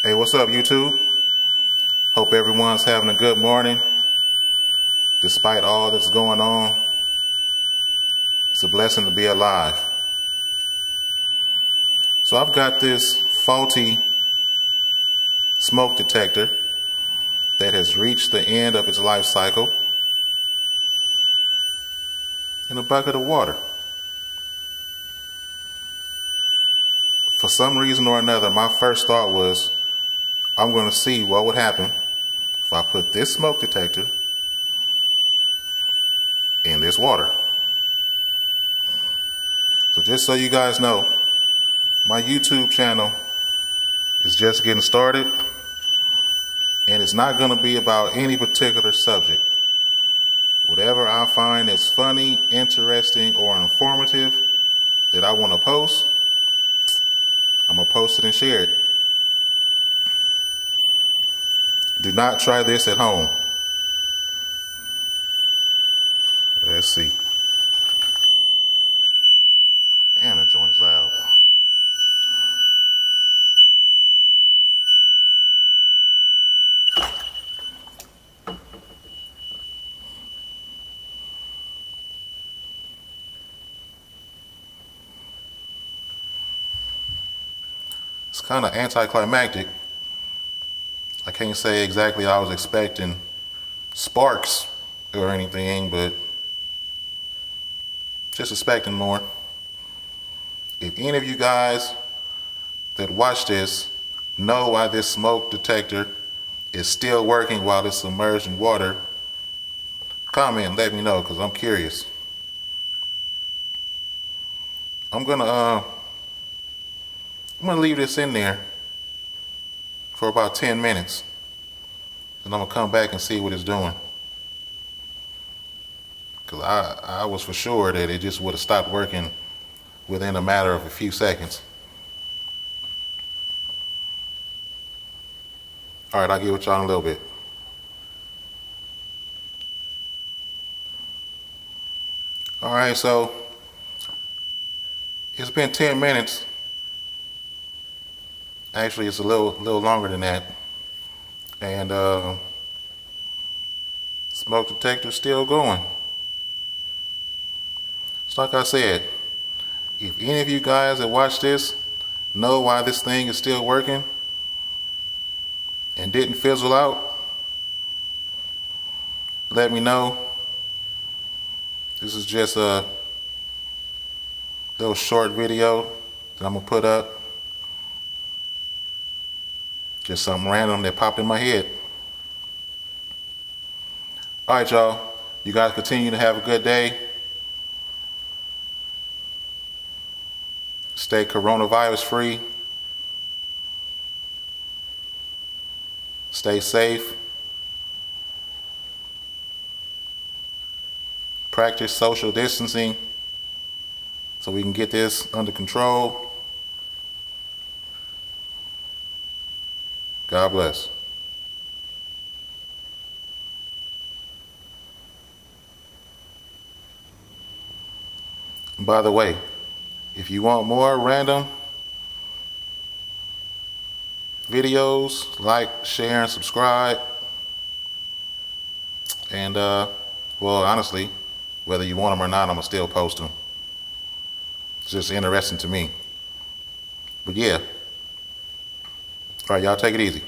Hey, what's up, YouTube? Hope everyone's having a good morning. Despite all that's going on, it's a blessing to be alive. So I've got this faulty smoke detector that has reached the end of its life cycle in a bucket of water. For some reason or another, my first thought was, I'm going to see what would happen if I put this smoke detector in this water. So just so you guys know, my YouTube channel is just getting started, and it's not going to be about any particular subject. Whatever I find that's funny, interesting, or informative that I want to post, I'm going to post it and share it. Do not try this at home. Let's see. And the joint's loud. It's kind of anticlimactic. I can't say exactly I was expecting sparks or anything, but just expecting more. If any of you guys that watch this know why this smoke detector is still working while it's submerged in water, comment and let me know, because I'm curious. I'm gonna leave this in there for about 10 minutes, and I'm gonna come back and see what it's doing. Because I was for sure that it just would have stopped working within a matter of a few seconds. All right, I'll get with y'all in a little bit. All right, so it's been 10 minutes. Actually, it's a little longer than that. And smoke detector's still going. It's like I said, if any of you guys that watch this know why this thing is still working and didn't fizzle out, let me know. This is just a little short video that I'm gonna put up. Just something random that popped in my head. All right, y'all. You guys continue to have a good day. Stay coronavirus free. Stay safe. Practice social distancing so we can get this under control. God bless. And by the way, if you want more random videos, like, share, and subscribe. And well, honestly, whether you want them or not, I'm gonna still post them. It's just interesting to me. But yeah. All right, y'all take it easy.